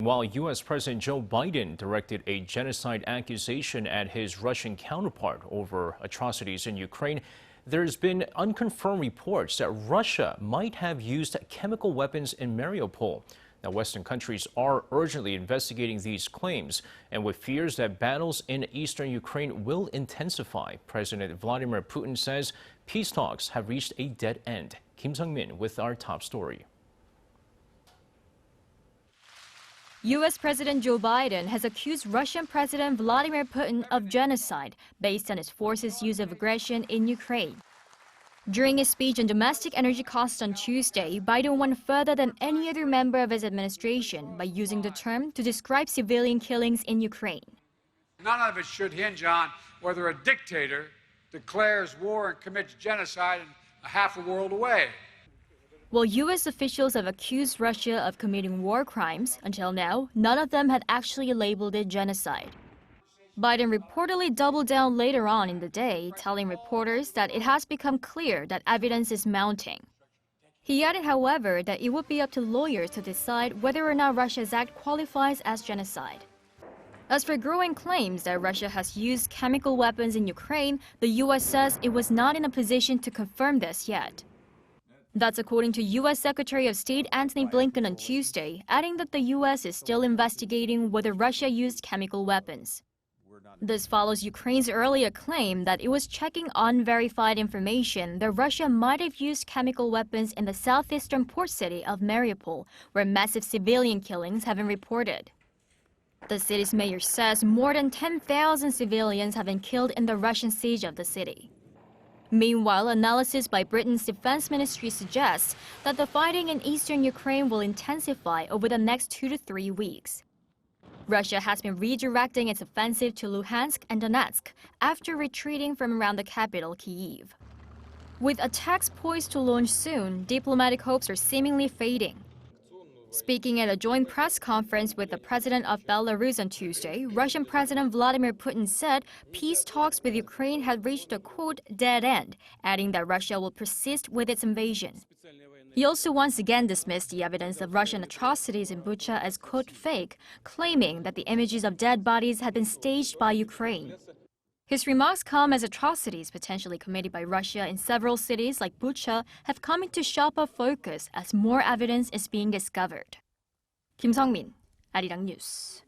While U.S. President Joe Biden directed a genocide accusation at his Russian counterpart over atrocities in Ukraine, there's been unconfirmed reports that Russia might have used chemical weapons in Mariupol. Now, Western countries are urgently investigating these claims, and with fears that battles in eastern Ukraine will intensify, President Vladimir Putin says peace talks have reached a dead end. Kim Sung-min with our top story. U.S. President Joe Biden has accused Russian President Vladimir Putin of genocide based on his forces' use of aggression in Ukraine. During his speech on domestic energy costs on Tuesday, Biden went further than any other member of his administration by using the term to describe civilian killings in Ukraine. None of it should hinge on whether a dictator declares war and commits genocide half a world away. While U.S. officials have accused Russia of committing war crimes, until now, none of them had actually labeled it genocide. Biden reportedly doubled down later on in the day, telling reporters that it has become clear that evidence is mounting. He added, however, that it would be up to lawyers to decide whether or not Russia's act qualifies as genocide. As for growing claims that Russia has used chemical weapons in Ukraine, the U.S. says it was not in a position to confirm this yet. That's according to U.S. Secretary of State Antony Blinken on Tuesday, adding that the U.S. is still investigating whether Russia used chemical weapons. This follows Ukraine's earlier claim that it was checking unverified information that Russia might have used chemical weapons in the southeastern port city of Mariupol, where massive civilian killings have been reported. The city's mayor says more than 10,000 civilians have been killed in the Russian siege of the city. Meanwhile, analysis by Britain's defense ministry suggests that the fighting in eastern Ukraine will intensify over the next 2 to 3 weeks. Russia has been redirecting its offensive to Luhansk and Donetsk after retreating from around the capital, Kyiv. With attacks poised to launch soon, diplomatic hopes are seemingly fading. Speaking at a joint press conference with the president of Belarus on Tuesday, Russian President Vladimir Putin said peace talks with Ukraine had reached a, quote, dead end, adding that Russia will persist with its invasion. He also once again dismissed the evidence of Russian atrocities in Bucha as, quote, fake, claiming that the images of dead bodies had been staged by Ukraine. His remarks come as atrocities potentially committed by Russia in several cities like Bucha have come into sharper focus as more evidence is being discovered. Kim Sung-min, Arirang News.